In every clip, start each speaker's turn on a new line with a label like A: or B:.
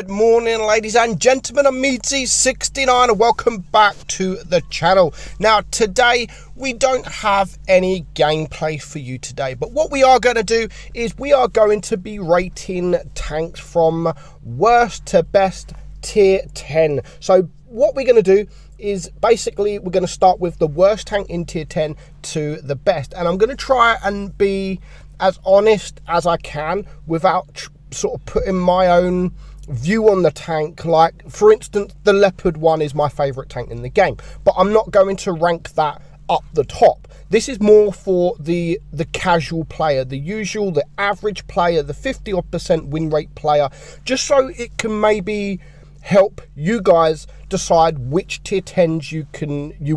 A: Good morning, ladies and gentlemen. I'm meadsyreplays and welcome back to the channel. Now, today we don't have any gameplay for you today, but what we are going to do is we are going to be rating tanks from worst to best tier 10. So what we're going to do is basically we're going to start with the worst tank in tier 10 to the best, and I'm going to try and be as honest as I can without sort of putting my own view on the tank. Like, for instance, the Leopard 1 is my favorite tank in the game, but I'm not going to rank that up the top. This is more for the casual player, the usual, the average player, the 50% win rate player, just so it can maybe help you guys decide which tier 10s you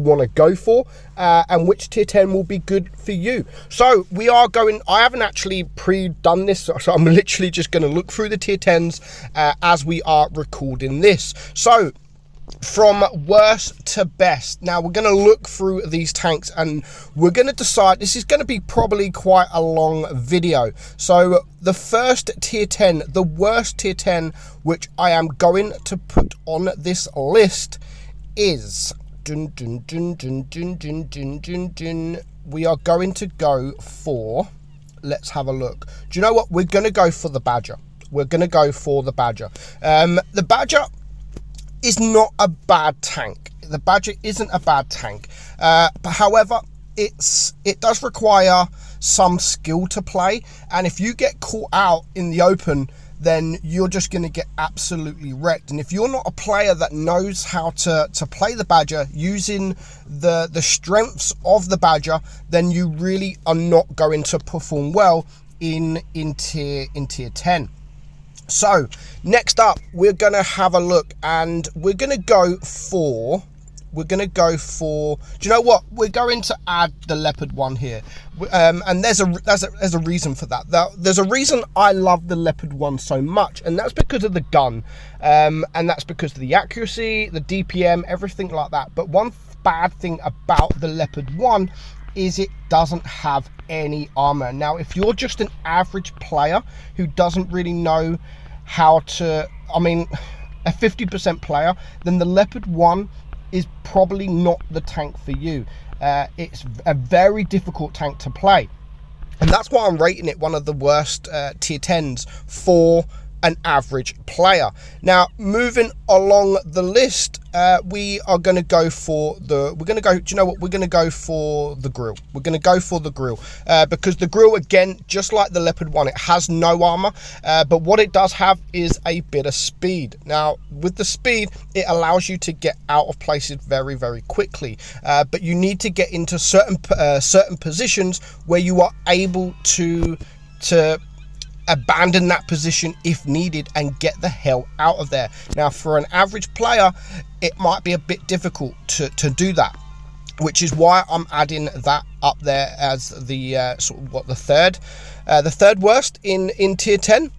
A: want to go for, and which tier 10 will be good for you. So we are going, I haven't actually pre-done this, so I'm literally just going to look through the tier 10s as we are recording this. So from worst to best, now we're going to look through these tanks and we're going to decide. This is going to be probably quite a long video. So the first tier 10, the worst tier 10, which I am going to put on this list is we are going to go for, let's have a look. Do you know what? We're going to go for the Badger. We're going to go for the Badger. The Badger is not a bad tank. The Badger isn't a bad tank, but however, it does require some skill to play, and if you get caught out in the open, then you're just going to get absolutely wrecked. And if you're not a player that knows how to play the Badger using the strengths of the Badger, then you really are not going to perform well in tier 10. So next up, we're going to have a look, and we're going to go for, do you know what? We're going to add the Leopard 1 here. And there's a reason for that. There's a reason I love the Leopard 1 so much, and that's because of the gun. And that's because of the accuracy, the DPM, everything like that. But one bad thing about the Leopard 1 is it doesn't have any armor. Now, if you're just an average player who doesn't really know how to, I mean, a 50% player, then the Leopard 1 is probably not the tank for you. It's a very difficult tank to play, and that's why I'm rating it one of the worst tier 10s for an average player. Now, moving along the list, we are going to go for do you know what? We're going to go for the grill. We're going to go for the grill, because the grill, again, just like the Leopard 1, it has no armor, but what it does have is a bit of speed. Now, with the speed, it allows you to get out of places very, very quickly, but you need to get into certain positions where you are able to abandon that position if needed and get the hell out of there. Now, for an average player, it might be a bit difficult to do that, which is why I'm adding that up there as the sort of the third worst in tier 10.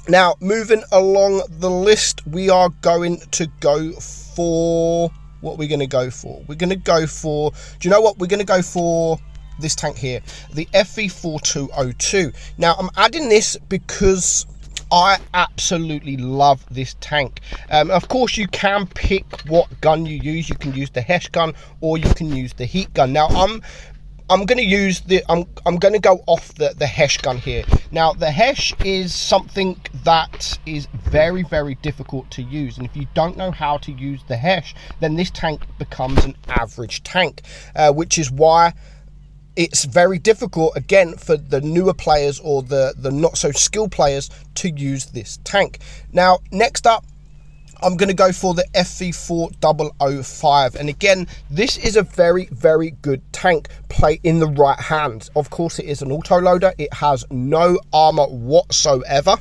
A: Now, moving along the list, we are going to go for, what we're going to go for. We're going to go for, do you know what? We're going to go for this tank here, the FE4202. Now, I'm adding this because I absolutely love this tank. Of course, you can pick what gun you use. You can use the Hesh gun or you can use the heat gun. Now, I'm going to use I'm going to go off the Hesh gun here. Now, the Hesh is something that is very, very difficult to use, and if you don't know how to use the Hesh, then this tank becomes an average tank, which is why it's very difficult, again, for the newer players or the not so skilled players to use this tank. Now, next up, I'm going to go for the FE4005, and again, this is a very, very good tank play in the right hands. Of course, it is an autoloader. It has no armor whatsoever,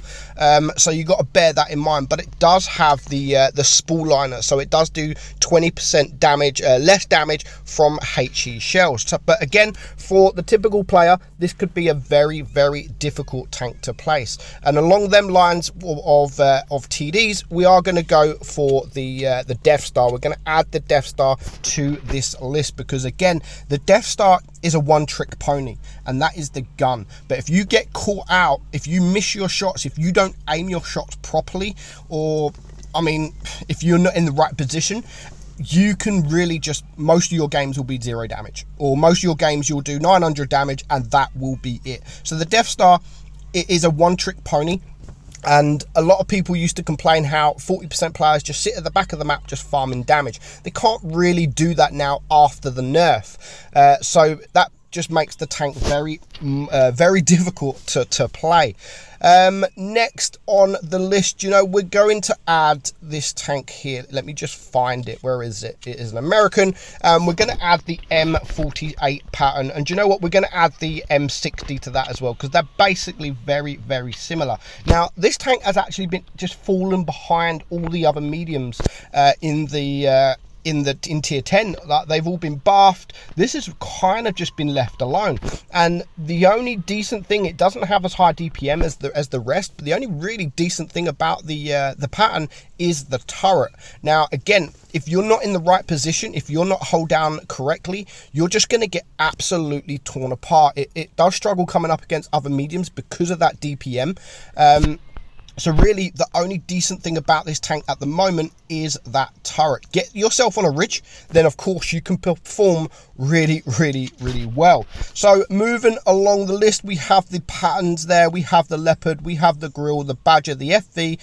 A: so you got to bear that in mind. But it does have the spool liner, so it does do 20% damage, less damage from HE shells. So, but again, for the typical player, this could be a very, very difficult tank to place. And along them lines of TDs, we are going to go go for the Death Star. We're going to add the Death Star to this list because, again, the Death Star is a one-trick pony, and that is the gun. But if you get caught out, if you miss your shots, if you don't aim your shots properly, or, I mean, if you're not in the right position, you can really just, most of your games will be 0 damage, or most of your games you'll do 900 damage, and that will be it. So the Death Star, it is a one-trick pony, and a lot of people used to complain how 40% players just sit at the back of the map just farming damage. They can't really do that now after the nerf, so that just makes the tank very difficult to play. Next on the list, you know, we're going to add this tank here. Let me just find it. Where is it? It is an American. We're going to add the M48 pattern, and you know what, we're going to add the M60 to that as well, because they're basically very similar. Now this tank has actually been just fallen behind all the other mediums in tier 10. Like, they've all been buffed. This has kind of just been left alone, and the only decent thing, it doesn't have as high DPM as the rest, but the only really decent thing about the pattern is the turret. Now again, if you're not in the right position, if you're not hold down correctly, you're just going to get absolutely torn apart. It does struggle coming up against other mediums because of that DPM. So really, the only decent thing about this tank at the moment is that turret. Get yourself on a ridge, then of course you can perform really well. So moving along the list, we have the patterns there. We have the Leopard, we have the Grill, the Badger, the FV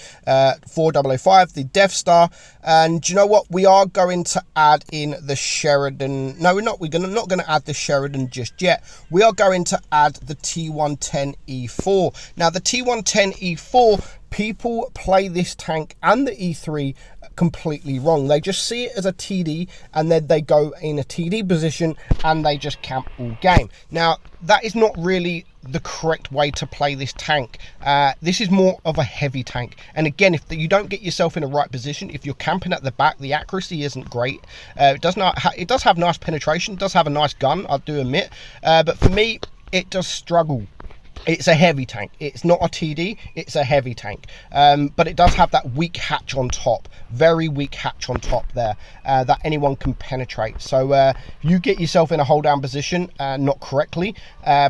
A: 4005, the Death Star, and you know what? We are going to add in the Sheridan. No, we're not. We're not going to add the Sheridan just yet. We are going to add the T110E4. Now the T110E4, people play this tank and the E3 completely wrong. They just see it as a TD, and then they go in a TD position and they just camp all game. Now that is not really the correct way to play this tank. This is more of a heavy tank, and again, if you don't get yourself in the right position, if you're camping at the back, the accuracy isn't great. It does have nice penetration, it does have a nice gun, I do admit, but for me it does struggle. It's a heavy tank. It's not a TD, it's a heavy tank. But it does have that weak hatch on top, very weak hatch on top there, that anyone can penetrate. So if you get yourself in a hold down position not correctly,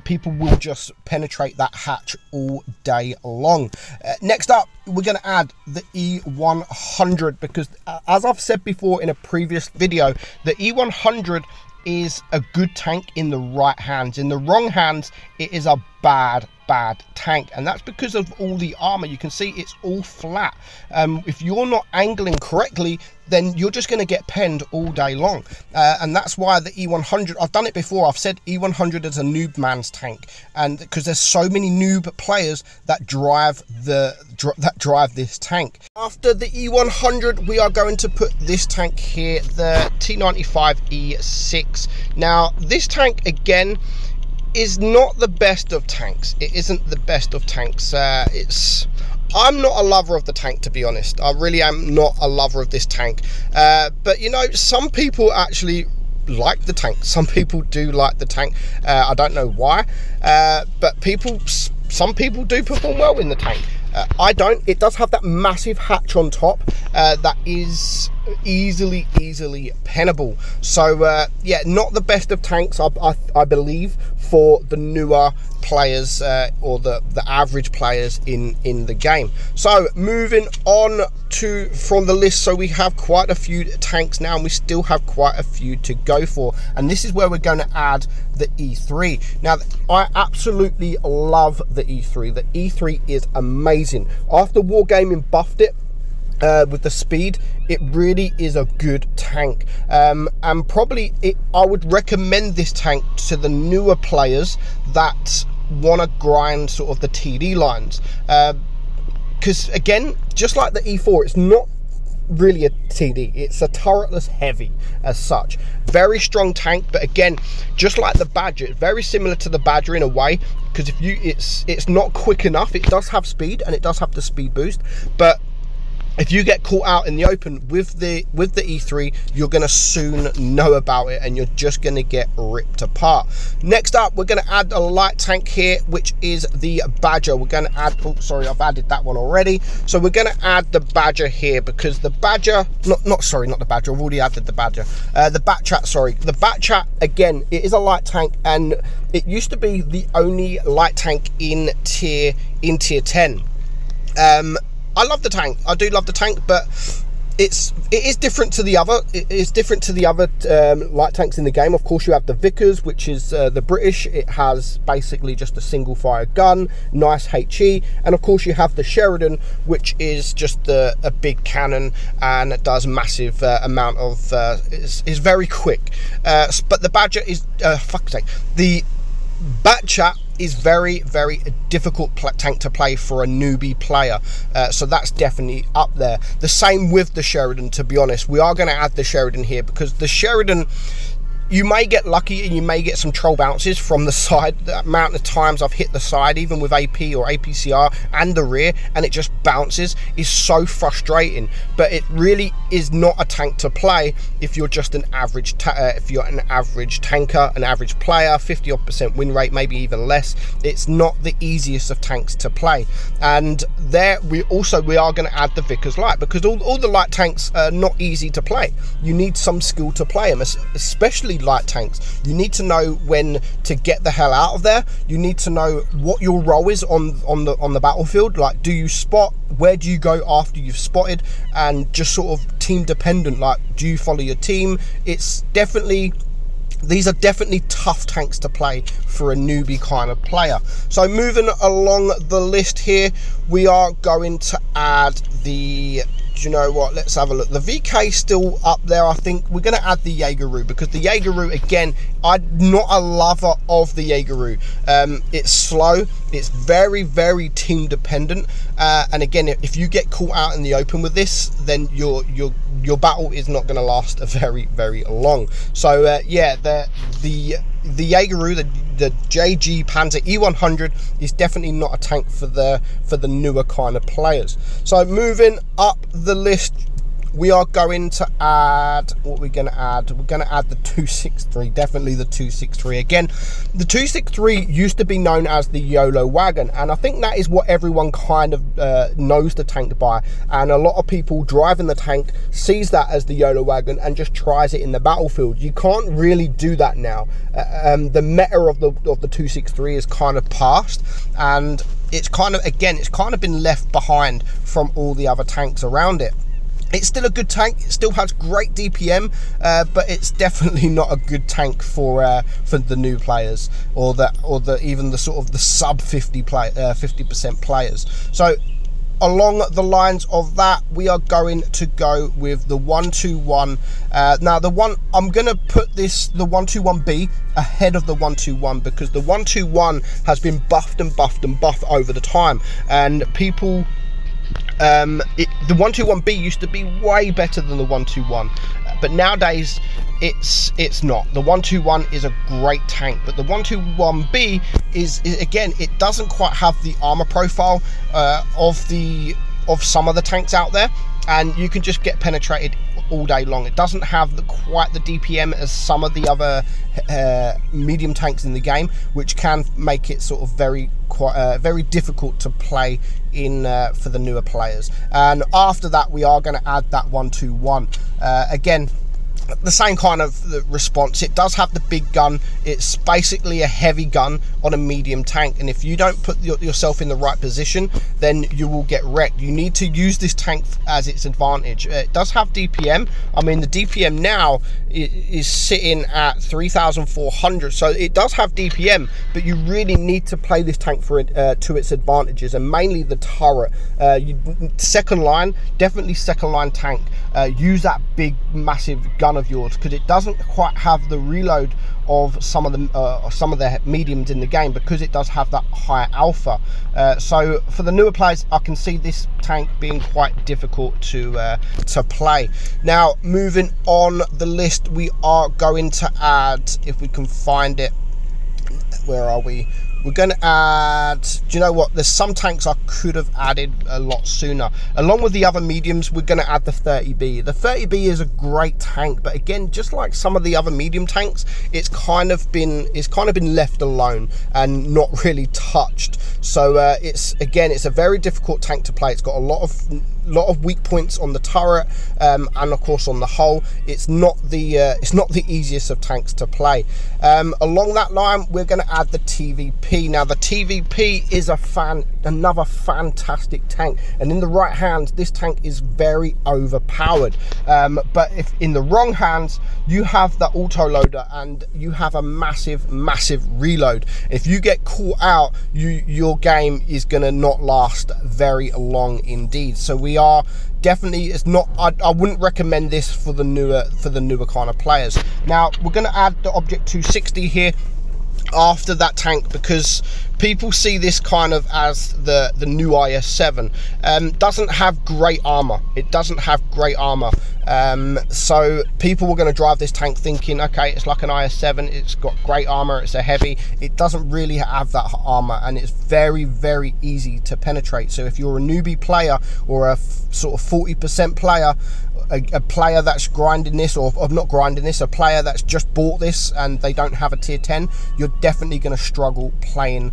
A: people will just penetrate that hatch all day long. Next up, we're going to add the E100, because as I've said before in a previous video, the E100 is a good tank in the right hands. In the wrong hands, it is a bad tank, and that's because of all the armor. You can see it's all flat. If you're not angling correctly, then you're just going to get penned all day long, and that's why the E100, I've done it before, I've said E100 is a noob man's tank, and because there's so many noob players that drive this tank. After the E100, we are going to put this tank here, the T95E6. Now this tank, again, is not the best of tanks. It isn't the best of tanks. I'm not a lover of the tank, to be honest. I really am not a lover of this tank. But you know, some people actually like the tank. Some people do like the tank. I don't know why, but some people do perform well in the tank. I don't. It does have that massive hatch on top that is easily pennable. So yeah, not the best of tanks, I believe, for the newer players or the average players in the game. So moving on from the list, so we have quite a few tanks now, and we still have quite a few to go for, and this is where we're going to add the E3. Now I absolutely love the E3. The E3 is amazing. After Wargaming buffed it with the speed, it really is a good tank, and probably I would recommend this tank to the newer players that want to grind sort of the TD lines, because again, just like the E4, it's not really a TD, it's a turretless heavy as such. Very strong tank, but again, just like the Badger, it's very similar to the Badger in a way, because if you it's not quick enough. It does have speed, and it does have the speed boost, but if you get caught out in the open with the E3, you're going to soon know about it, and you're just going to get ripped apart. Next up, we're going to add a light tank here, which is the Badger. We're going to add, oh sorry, I've added that one already. So we're going to add the Badger here, because the Badger, not the Badger, I've already added the Badger. The Batchat, sorry. The Batchat, again, it is a light tank, and it used to be the only light tank in tier 10. I love the tank. I do love the tank, but it is different to the other. It is different to the other light tanks in the game. Of course, you have the Vickers, which is the British. It has basically just a single fire gun, nice HE, and of course you have the Sheridan, which is just a big cannon and it does massive amount of. Is very quick. But the Badger is fuck's sake. The Batchat is very, very difficult tank to play for a newbie player, so that's definitely up there. The same with the Sheridan, to be honest. We are going to add the Sheridan here, because the Sheridan, you may get lucky and you may get some troll bounces from the side. The amount of times I've hit the side, even with AP or APCR, and the rear, and it just bounces, is so frustrating. But it really is not a tank to play if you're just an average if you're an average tanker, an average player, 50% win rate, maybe even less. It's not the easiest of tanks to play. And there we are going to add the Vickers Light, because all the light tanks are not easy to play. You need some skill to play them, especially light tanks. You need to know when to get the hell out of there. You need to know what your role is on the battlefield. Like, do you spot? Where do you go after you've spotted? And just sort of team dependent. Like, do you follow your team? It's definitely, these are definitely tough tanks to play for a newbie kind of player. So moving along the list here, we are going to add the, do you know what, let's have a look. The VK still up there. I think we're going to add the Jaegeru, because the Jaegeru, again, I'm not a lover of the Jaegeru. It's slow, it's very, very team dependent, and again, if you get caught out in the open with this, then your battle is not going to last very, very long. So yeah, the Jaegeru, the JG Panzer E100 is definitely not a tank for the newer kind of players. So moving up the list, we are going to add, what we're going to add, we're going to add the 263, definitely the 263. Again, the 263 used to be known as the YOLO wagon, and I think that is what everyone kind of knows the tank by, and a lot of people driving the tank sees that as the YOLO wagon and just tries it in the battlefield. You can't really do that now. The meta of the 263 is kind of past, and it's kind of, again, it's kind of been left behind from all the other tanks around it. It's still a good tank. It still has great DPM, but it's definitely not a good tank for the new players, or even the sort of the sub 50% players. So along the lines of that, we are going to go with the 121. Now I'm going to put the 121B ahead of the 121, because the 121 has been buffed and buffed and buffed over the time, and people. The 121B used to be way better than the 121, but nowadays it's not. The 121 is a great tank, but the 121B is again, it doesn't quite have the armor profile of some of the tanks out there, and you can just get penetrated all day long. It doesn't have quite the DPM as some of the other medium tanks in the game, which can make it sort of very difficult to play in for the newer players. And after that, we are going to add that 121. Again, the same kind of response. It does have the big gun. It's basically a heavy gun on a medium tank, and if you don't put yourself in the right position, then you will get wrecked. You need to use this tank as its advantage. It does have DPM. I mean, the DPM now is sitting at 3,400, so it does have DPM, but you really need to play this tank for it to its advantages, and mainly the turret. Second line, definitely second line tank. Use that big massive gun of yours, because it doesn't quite have the reload of some of the mediums in the game, because it does have that higher alpha. So for the newer players, I can see this tank being quite difficult to play. Now, moving on the list, we are going to add, if we can find it, where are we? We're going to add, do you know what, there's some tanks I could have added a lot sooner. Along with the other mediums, we're going to add the 30B. The 30B is a great tank, but again, just like some of the other medium tanks, it's kind of been left alone and not really touched. So it's a very difficult tank to play. It's got a lot of weak points on the turret, and of course on the hull. It's not the easiest of tanks to play. Along that line, we're going to add the TVP. Now the TVP is another fantastic tank, and in the right hands, this tank is very overpowered. But if in the wrong hands, you have the auto loader and you have a massive reload. If you get caught out, your game is going to not last very long indeed. So we are definitely, I wouldn't recommend this for the newer kind of players. Now we're going to add the Object 260 here after that tank, because people see this kind of as the new IS-7. Doesn't have great armor. It doesn't have great armor. So people were going to drive this tank thinking, okay, it's like an IS-7, it's got great armor, it's a heavy. It doesn't really have that armor, and it's very easy to penetrate. So if you're a newbie player or a sort of 40% player, a player that's grinding this, or not grinding this, a player that's just bought this and they don't have a tier 10, you're definitely going to struggle playing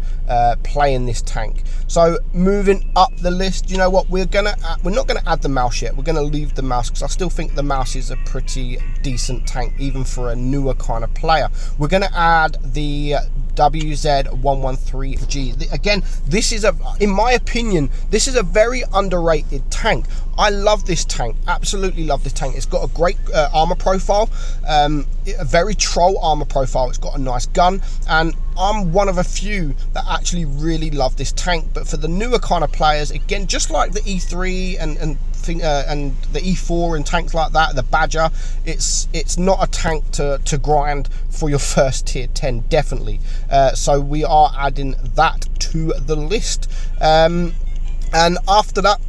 A: this tank. So moving up the list, you know what, we're not going to add the mouse yet. We're going to leave the mouse, because I still think the mouse is a pretty decent tank even for a newer kind of player. We're going to add the WZ113G. Again, this is in my opinion, this is a very underrated tank. I love this tank, absolutely love this tank. It's got a great armor profile, a very troll armor profile. It's got a nice gun, and I'm one of a few that actually really love this tank. But for the newer kind of players, again, just like the E3 and the E4 and tanks like that, the Badger, it's not a tank to grind for your first tier 10, definitely. So we are adding that to the list. And after that,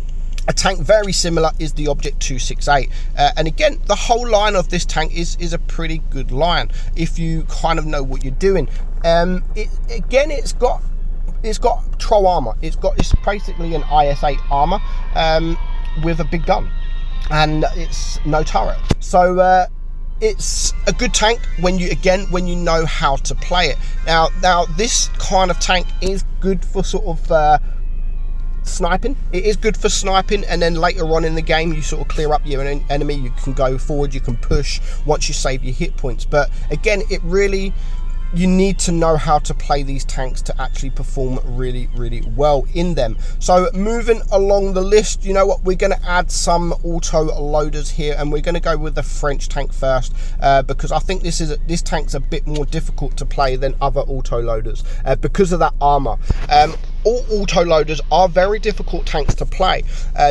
A: a tank very similar is the Object 268, and again, the whole line of this tank is a pretty good line if you kind of know what you're doing. It's got troll armor. It's basically an IS-8 armor with a big gun, and it's no turret. So it's a good tank when you know how to play it. Now this kind of tank is good for sort of sniping. It is good for sniping, and then later on in the game you sort of clear up your enemy, you can go forward, you can push once you save your hit points. But again, you need to know how to play these tanks to actually perform really well in them. So moving along the list, you know what, we're going to add some auto loaders here, and we're going to go with the French tank first, because I think this tank's a bit more difficult to play than other auto loaders because of that armor. All auto loaders are very difficult tanks to play.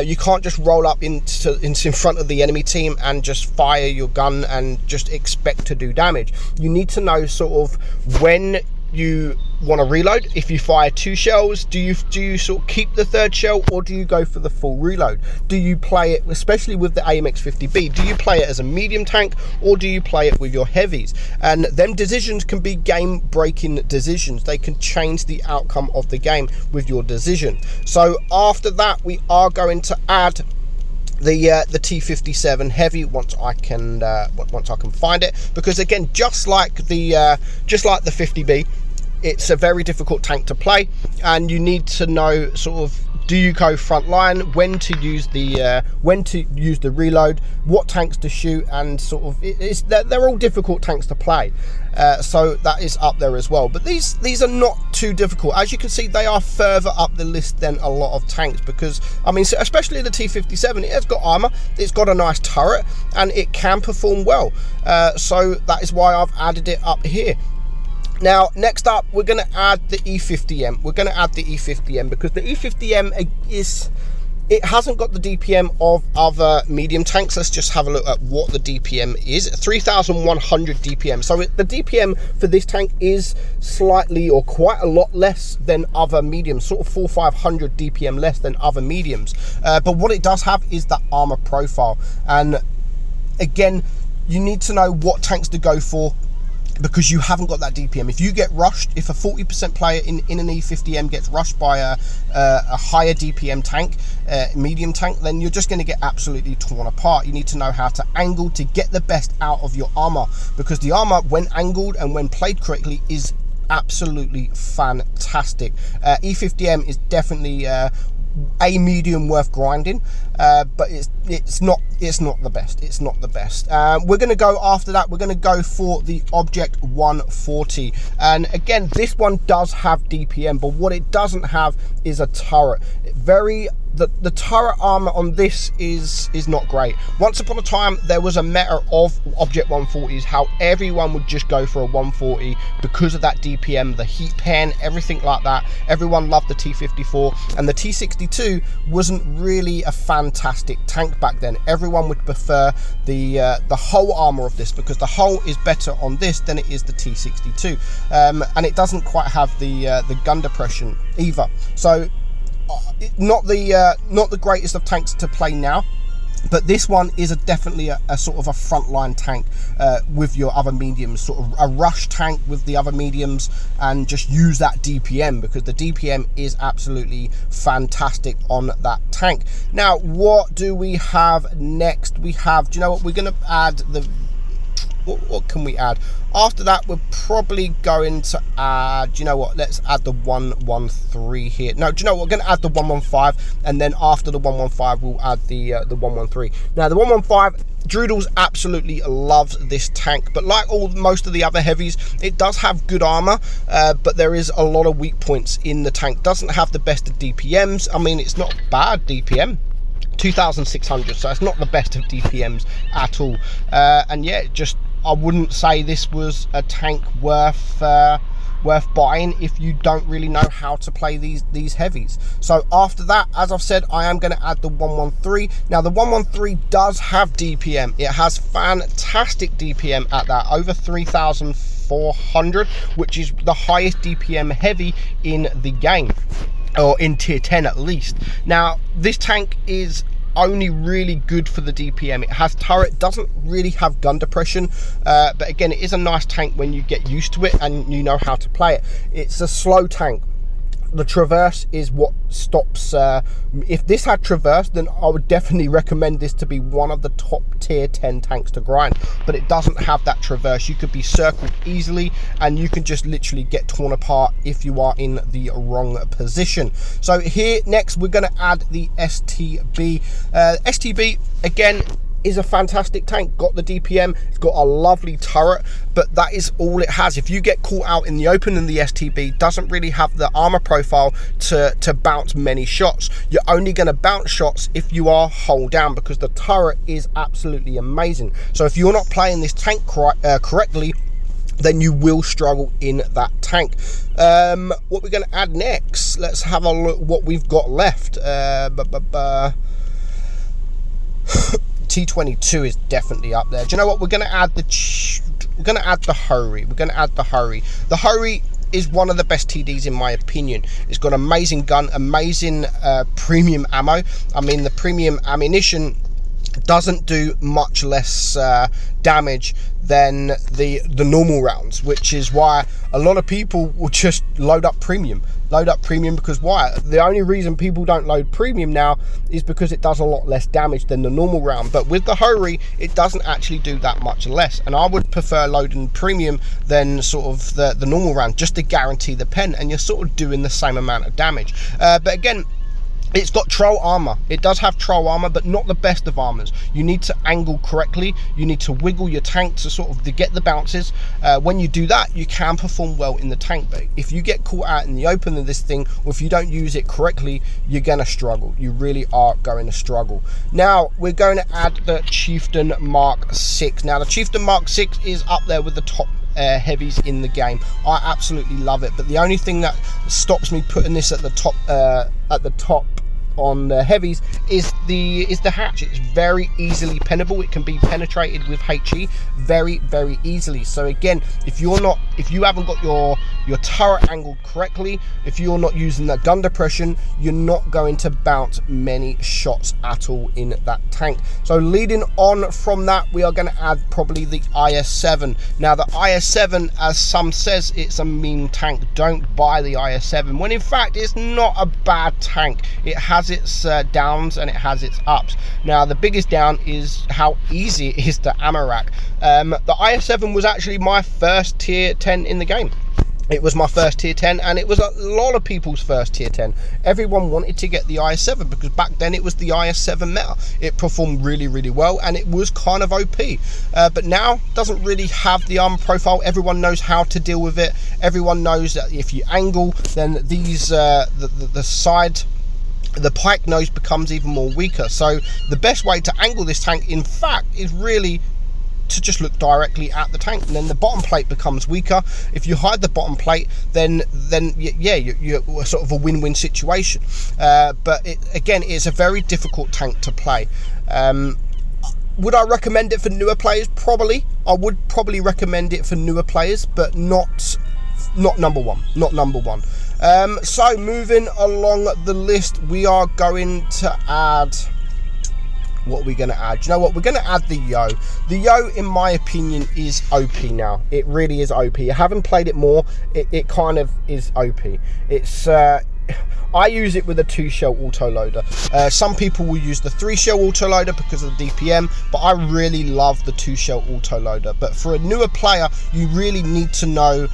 A: You can't just roll up in front of the enemy team and just fire your gun and just expect to do damage. You need to know sort of when you want to reload. If you fire 2 shells, do you sort of keep the 3rd shell, or do you go for the full reload? Do you play it, especially with the Amx 50B, do you play it as a medium tank, or do you play it with your heavies? And them decisions can be game breaking decisions. They can change the outcome of the game with your decision. So after that, we are going to add the T57 Heavy once I can find it, because again, just like the 50B, it's a very difficult tank to play, and you need to know sort of, do you go front line, when to use the reload, what tanks to shoot, and sort of they're all difficult tanks to play. So that is up there as well. But these are not too difficult. As you can see, they are further up the list than a lot of tanks, because I mean, especially the T57, it has got armor, it's got a nice turret, and it can perform well. So that is why I've added it up here. Now, next up, we're going to add the E50M. We're going to add the E50M because the E50M it hasn't got the DPM of other medium tanks. Let's just have a look at what the DPM is. 3,100 DPM. So the DPM for this tank is slightly or quite a lot less than other mediums, sort of 400 or 500 DPM less than other mediums. But what it does have is that armor profile. And again, you need to know what tanks to go for because you haven't got that DPM. If you get rushed, if a 40% player in an E50M gets rushed by a higher DPM tank, medium tank, then you're just going to get absolutely torn apart. You need to know how to angle to get the best out of your armor, because the armor, when angled and when played correctly, is absolutely fantastic. E50M is definitely a medium worth grinding, but it's not the best. It's not the best. We're going to go after that. We're going to go for the Object 140, and again, this one does have DPM, but what it doesn't have is a turret. The turret armor on this is not great. Once upon a time, there was a meta of Object 140s, how everyone would just go for a 140 because of that DPM, the heat pen, everything like that. Everyone loved the T54, and the T62 wasn't really a fantastic tank back then. Everyone would prefer the hull armor of this, because the hull is better on this than it is the T62, and it doesn't quite have the gun depression either. So not the greatest of tanks to play now, but this one is definitely a sort of a frontline tank with your other mediums, sort of a rush tank with the other mediums, and just use that DPM, because the DPM is absolutely fantastic on that tank. Now, what do we have next? We have, do you know what, we're going to add the, what can we add? After that, we're probably going to add, do you know what, let's add the 113 here. No, do you know what, we're going to add the 115, and then after the 115, we'll add the 113. Now, the 115, Droodles absolutely loves this tank, but like most of the other heavies, it does have good armor, but there is a lot of weak points in the tank. Doesn't have the best of DPMs. I mean, it's not bad DPM. 2,600, so it's not the best of DPMs at all. And yeah, just, I wouldn't say this was a tank worth buying if you don't really know how to play these heavies. So after that, as I've said, I am going to add the 113. Now, the 113 does have DPM. It has fantastic DPM at that, over 3,400, which is the highest DPM heavy in the game, or in tier 10 at least. Now, this tank is only really good for the DPM. It has turret, doesn't really have gun depression, but again, it is a nice tank when you get used to it and you know how to play it. It's a slow tank. The traverse is what stops. If this had traverse, then I would definitely recommend this to be one of the top tier 10 tanks to grind, but it doesn't have that traverse. You could be circled easily, and you can just literally get torn apart if you are in the wrong position. So here, next, we're going to add the STB. STB, again, is a fantastic tank. Got the DPM, it's got a lovely turret, but that is all it has. If you get caught out in the open, and the STB doesn't really have the armor profile to bounce many shots, you're only going to bounce shots if you are hull down, because the turret is absolutely amazing. So if you're not playing this tank correctly, then you will struggle in that tank. What we're going to add next, let's have a look what we've got left. T22 is definitely up there. Do you know what? We're going to add the Hurry. We're going to add the Hurry. The Hurry is one of the best TDs in my opinion. It's got amazing gun, amazing premium ammo. I mean, the premium ammunition doesn't do much less damage than the normal rounds, which is why a lot of people will just load up premium. Because why? The only reason people don't load premium now is because it does a lot less damage than the normal round. But with the Hurry, it doesn't actually do that much less, and I would prefer loading premium than sort of the normal round, just to guarantee the pen, and you're sort of doing the same amount of damage. But again, it's got troll armor. It does have troll armor, but not the best of armors. You need to angle correctly. You need to wiggle your tank to sort of to get the bounces. When you do that, you can perform well in the tank. But if you get caught out in the open of this thing, or if you don't use it correctly, you're going to struggle. You really are going to struggle. Now, we're going to add the Chieftain Mark 6. Now, the Chieftain Mark 6 is up there with the top heavies in the game. I absolutely love it, but the only thing that stops me putting this at the top on the heavies is the hatch. It's very easily penetrable. It can be penetrated with HE very, very easily. So again, if you haven't got your turret angled correctly, if you're not using that gun depression, you're not going to bounce many shots at all in that tank. So leading on from that, we are going to add probably the IS-7. Now the IS-7, as some says, it's a mean tank. Don't buy the IS-7, when in fact it's not a bad tank. It has its downs and it has its ups. Now the biggest down is how easy it is to ammo rack. The IS-7 was actually my first tier 10 in the game. It was my first tier 10, and it was a lot of people's first tier 10. Everyone wanted to get the IS-7 because back then it was the IS-7 meta. It performed really, really well, and it was kind of OP. But now doesn't really have the armor profile. Everyone knows how to deal with it. Everyone knows that if you angle, then these the side, the pike nose becomes even more weaker. So the best way to angle this tank, in fact, is really to just look directly at the tank, and then the bottom plate becomes weaker. If you hide the bottom plate, then yeah, you're sort of a win-win situation. But again, it's a very difficult tank to play. Would I recommend it for newer players? Probably. I would probably recommend it for newer players, but not number one. Not number one. So moving along the list, we are going to add. What are we going to add? Do you know what? We're going to add the Yo. The Yo, in my opinion, is OP now. It really is OP. Having played it more, it kind of is OP. It's I use it with a 2-shell autoloader. Some people will use the 3-shell autoloader because of the DPM, but I really love the 2-shell autoloader. But for a newer player, you really need to know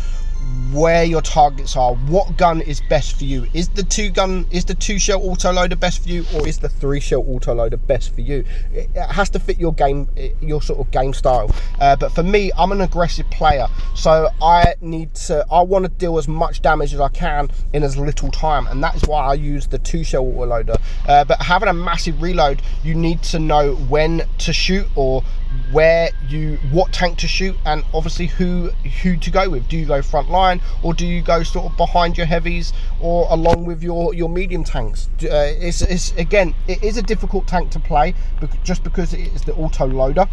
A: where your targets are, what gun is best for you. Is the 2-shell autoloader best for you, or is the 3-shell autoloader best for you? It has to fit your game, your sort of game style. But for me, I'm an aggressive player, so I want to deal as much damage as I can in as little time, and that is why I use the 2-shell autoloader. But having a massive reload, you need to know when to shoot, or what tank to shoot, and obviously who to go with. Do you go front line, or do you go sort of behind your heavies, or along with your medium tanks? Again, it is a difficult tank to play just because it is the auto loader.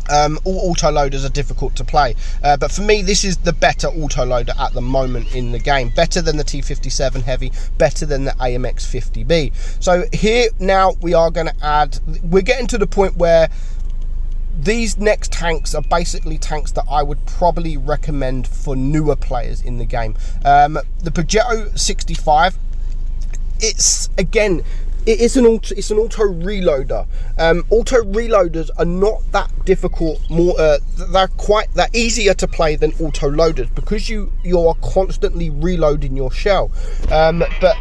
A: All autoloaders are difficult to play, but for me this is the better autoloader at the moment in the game. Better than the T57 Heavy, better than the Amx 50B. So here now we are going to add, we're getting to the point where these next tanks are basically tanks that I would probably recommend for newer players in the game. The Pajetto 65, it's again, it's an auto reloader. Auto reloaders are not that difficult. They're easier to play than auto loaders because you are constantly reloading your shell. But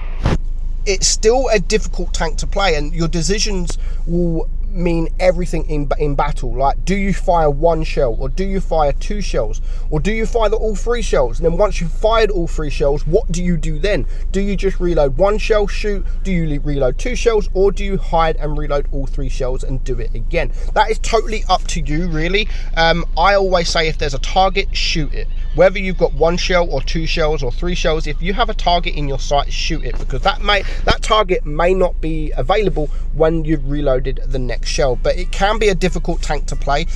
A: it's still a difficult tank to play, and your decisions will mean everything in battle. Like, do you fire 1 shell, or do you fire 2 shells, or do you fire all 3 shells? And then once you've fired all 3 shells, what do you do then? Do you just reload 1 shell, shoot? Do you reload 2 shells, or do you hide and reload all 3 shells and do it again? That is totally up to you, really. I always say if there's a target, shoot it. Whether you've got 1 shell or 2 shells or 3 shells, if you have a target in your sight, shoot it, because that target may not be available when you've reloaded the next shell. But it can be a difficult tank to play.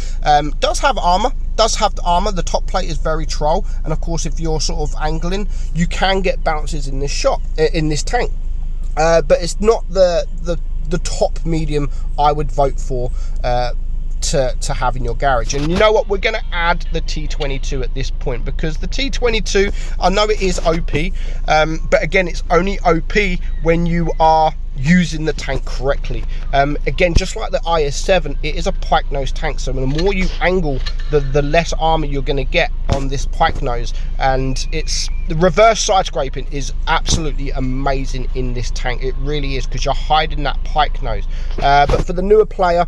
A: Does have armor. The top plate is very troll, and of course if you're sort of angling, you can get bounces in this tank. But it's not the top medium I would vote for to have in your garage. And you know what, we're going to add the T22 at this point, because the T22, I know it is OP, but again, it's only OP when you are using the tank correctly. Again, just like the IS-7, it is a pike nose tank, so the more you angle, the less armor you're going to get on this pike nose. And the reverse side scraping is absolutely amazing in this tank. It really is, because you're hiding that pike nose. But for the newer player,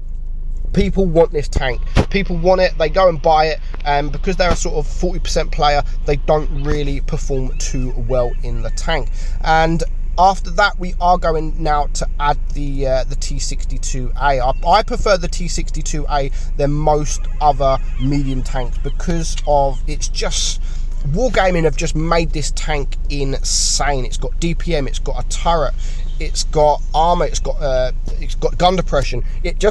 A: people want this tank. People want it, they go and buy it, and because they're a sort of 40% player, they don't really perform too well in the tank. And after that, we are going now to add the T62A. I prefer the T62A than most other medium tanks, because of it's just, Wargaming have just made this tank insane. It's got DPM, it's got a turret, it's got armor, it's got gun depression. It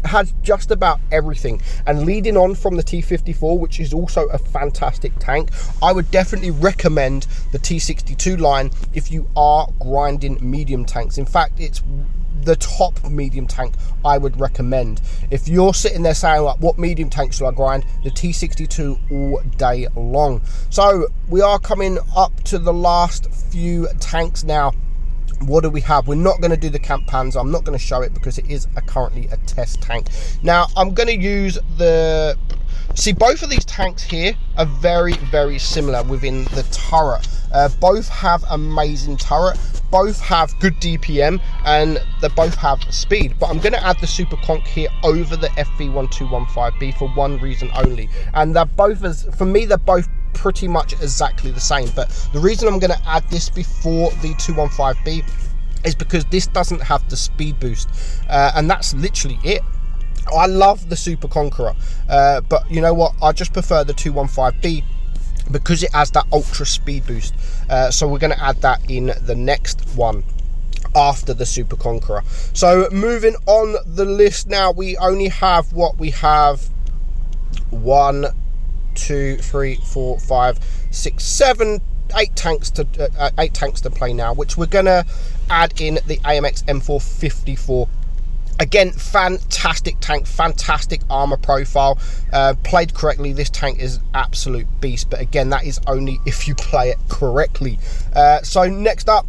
A: has just about everything. And leading on from the T54, which is also a fantastic tank, I would definitely recommend the T62 line if you are grinding medium tanks. In fact, it's the top medium tank I would recommend. If you're sitting there saying, like, what medium tank should I grind? The T62 all day long. So we are coming up to the last few tanks now. What do we have? We're not going to do the Camp Panzer. I'm not going to show it because it is currently a test tank. Now I'm going to use the... See, both of these tanks here are very, very similar within the turret. Both have amazing turret, both have good DPM, and they both have speed. But I'm going to add the Super Conk here over the FV1215B for one reason only. And they're both, for me, they're both pretty much exactly the same. But the reason I'm going to add this before the 215B is because this doesn't have the speed boost. And that's literally it. I love the Super Conqueror, but you know what? I just prefer the 215B because it has that ultra speed boost. So we're going to add that in the next one after the Super Conqueror. So moving on the list now, we only have what we have: 1, 2, 3, 4, 5, 6, 7, 8 tanks to play now, which we're going to add in the Amx M454. Again, fantastic tank, fantastic armor profile. Played correctly, this tank is absolute beast. But again, that is only if you play it correctly. So next up,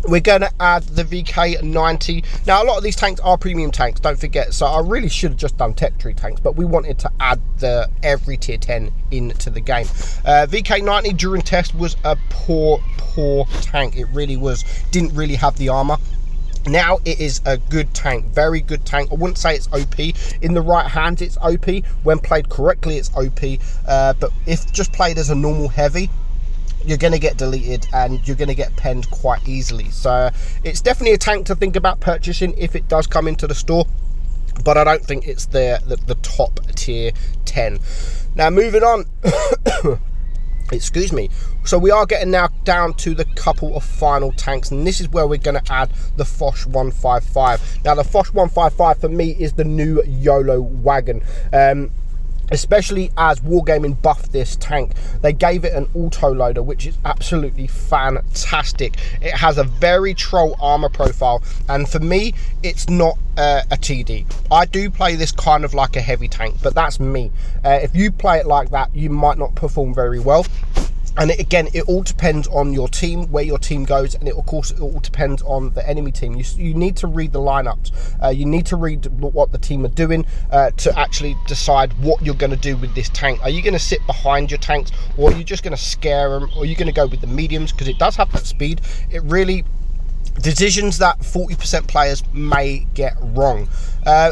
A: we're going to add the VK90. Now, a lot of these tanks are premium tanks, don't forget. So I really should have just done tech tree tanks, but we wanted to add every tier 10 into the game. VK90 during test was a poor tank. It really was. Didn't really have the armor. Now it is a good tank, very good tank. I wouldn't say it's OP. In the right hands, it's OP. When played correctly, it's OP. But if just played as a normal heavy, you're going to get deleted and you're going to get penned quite easily. So it's definitely a tank to think about purchasing if it does come into the store. But I don't think it's the top tier 10. Now moving on. Excuse me. So we are getting now down to the couple of final tanks, and this is where we're going to add the Foch 155. Now the Foch 155 for me is the new YOLO wagon. Especially as Wargaming buffed this tank, they gave it an auto loader, which is absolutely fantastic. It has a very troll armor profile, and for me, it's not a TD. I do play this kind of like a heavy tank, but that's me. If you play it like that, you might not perform very well. And again, it all depends on your team, where your team goes, and of course, it all depends on the enemy team. You need to read the lineups. You need to read what the team are doing to actually decide what you're going to do with this tank. Are you going to sit behind your tanks, or are you just going to scare them, or are you going to go with the mediums? Because it does have that speed. It really... decisions that 40% players may get wrong.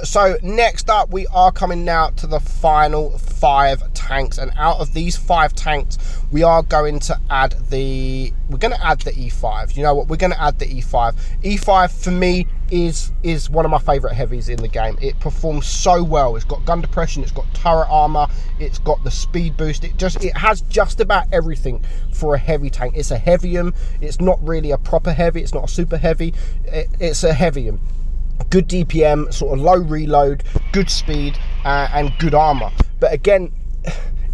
A: So next up, we are coming now to the final 5 tanks, and out of these 5 tanks, we are going to add the E5. You know what, we're going to add the E5. E5 for me is one of my favorite heavies in the game. It performs so well. It's got gun depression, it's got turret armor, it's got the speed boost. It has just about everything for a heavy tank. It's a heavium. It's not really a proper heavy, it's not a super heavy, it's a heavium. Good DPM, sort of low reload, good speed, and good armor. But again,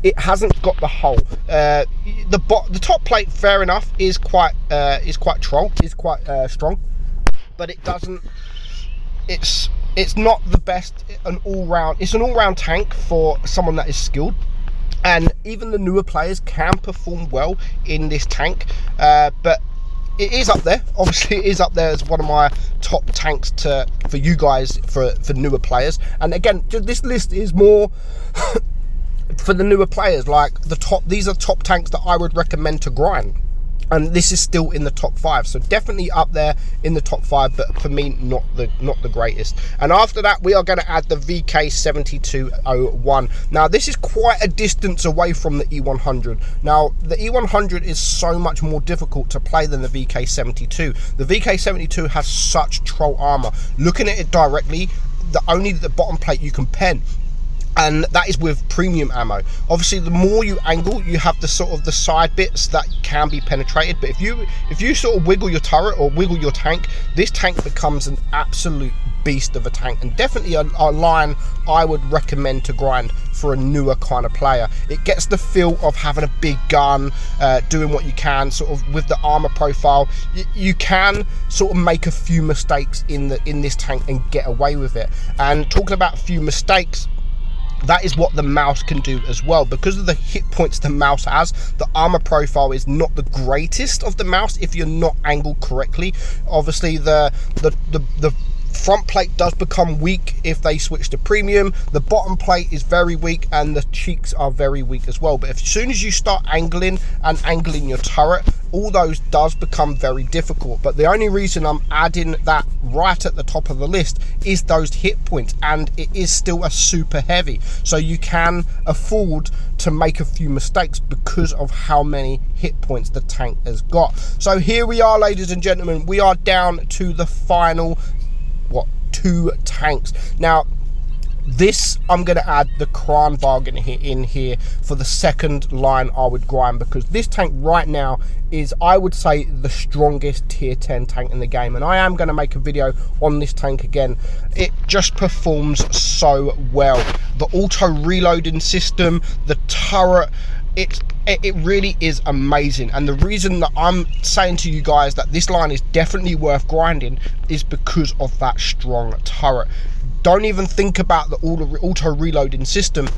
A: it hasn't got the hull. The top plate, fair enough, is quite strong, but it doesn't. It's not the best. It's an all-round tank for someone that is skilled. And even the newer players can perform well in this tank, but it is up there. Obviously, it is up there as one of my top tanks for you guys, for newer players. And again, this list is more for the newer players. Like these are top tanks that I would recommend to grind. And this is still in the top 5, so definitely up there in the top 5, but for me, not the greatest. And after that, we are going to add the VK7201. Now, this is quite a distance away from the E100. Now, the E100 is so much more difficult to play than the VK72. The VK72 has such troll armor. Looking at it directly, only the bottom plate you can pen. and that is with premium ammo. Obviously, the more you angle, you have the sort of the side bits that can be penetrated, but if you sort of wiggle your turret or wiggle your tank, this tank becomes an absolute beast of a tank, and definitely a line I would recommend to grind for a newer kind of player. It gets the feel of having a big gun, doing what you can sort of with the armor profile. You can sort of make a few mistakes in this tank and get away with it. And talking about a few mistakes, that is what the mouse can do as well. Because of the hit points the mouse has, the armor profile is not the greatest of the mouse if you're not angled correctly. Obviously, the front plate does become weak if they switch to premium. The bottom plate is very weak, and the cheeks are very weak as well. But as soon as you start angling your turret, all those does become very difficult. But the only reason I'm adding that right at the top of the list is those hit points, and it is still a super heavy, so you can afford to make a few mistakes because of how many hit points the tank has got. So here we are, ladies and gentlemen, we are down to the final 2 tanks. Now this, I'm going to add the Kranvagn in here for the second line I would grind, because this tank right now is, I would say, the strongest tier 10 tank in the game, and I am going to make a video on this tank again. It just performs so well. The auto reloading system, the turret, it really is amazing. And the reason that I'm saying to you guys that this line is definitely worth grinding is because of that strong turret. Don't even think about the auto reloading system.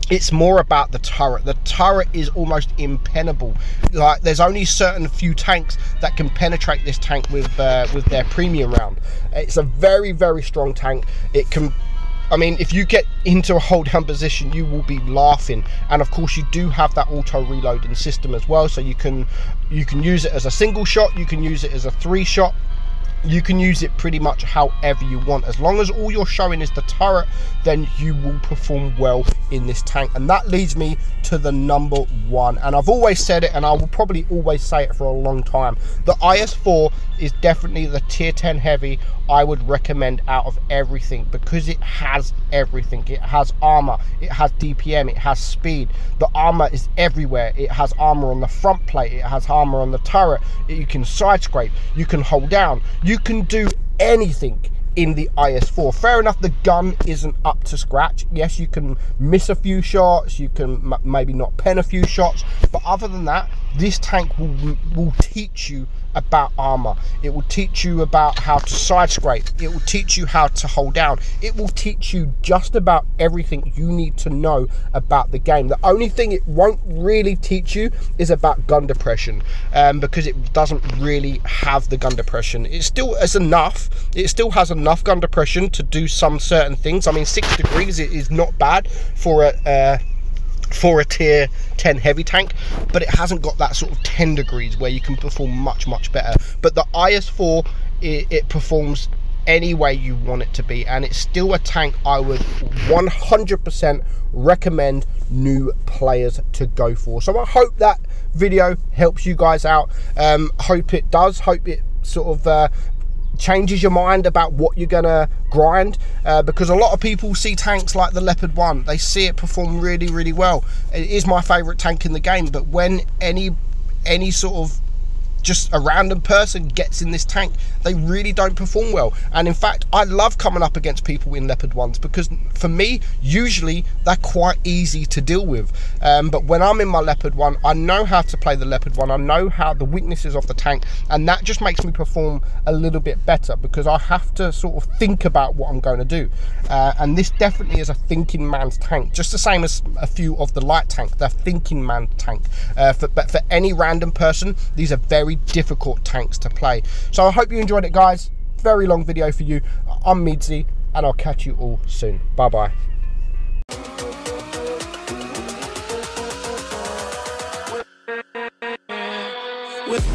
A: It's more about the turret. The turret is almost impenetrable. Like, there's only certain few tanks that can penetrate this tank with their premium round. It's a very, very strong tank. It can, I mean, if you get into a hold down position, you will be laughing. And of course, you do have that auto reloading system as well, so you can use it as a single shot, you can use it as a 3-shot. You can use it pretty much however you want. As long as all you're showing is the turret, then you will perform well in this tank. And that leads me to the number 1. And I've always said it, and I will probably always say it for a long time. The IS-4 is definitely the tier 10 heavy I would recommend out of everything, because it has everything. It has armor, it has DPM, it has speed. The armor is everywhere. It has armor on the front plate, it has armor on the turret. You can side scrape, you can hold down, you can do anything in the IS-4. Fair enough, the gun isn't up to scratch. Yes, you can miss a few shots, you can maybe not pen a few shots, but other than that, this tank will teach you about armor. It will teach you about how to side scrape. It will teach you how to hold down. It will teach you just about everything you need to know about the game. The only thing it won't really teach you is about gun depression, because it doesn't really have the gun depression. It still has enough. It still has enough gun depression to do some certain things. I mean, 6 degrees is not bad for a tier 10 heavy tank, but it hasn't got that sort of 10 degrees where you can perform much better. But the IS-4, it performs any way you want it to be, and it's still a tank I would 100% recommend new players to go for. So I hope that video helps you guys out. Hope it does. Hope it sort of changes your mind about what you're gonna grind, because a lot of people see tanks like the Leopard 1, they see it perform really well. It is my favorite tank in the game, but when any sort of just a random person gets in this tank, they really don't perform well. And in fact, I love coming up against people in Leopard 1s, because for me, usually they're quite easy to deal with. But when I'm in my Leopard 1, I know how to play the Leopard 1, I know how the weaknesses of the tank, and that just makes me perform a little bit better, because I have to sort of think about what I'm going to do. And this definitely is a thinking man's tank, just the same as a few of the light tank. They're thinking man's tank. But for any random person, these are very difficult tanks to play. So I hope you enjoyed it, guys. Very long video for you. I'm Meadsy, and I'll catch you all soon. Bye bye. With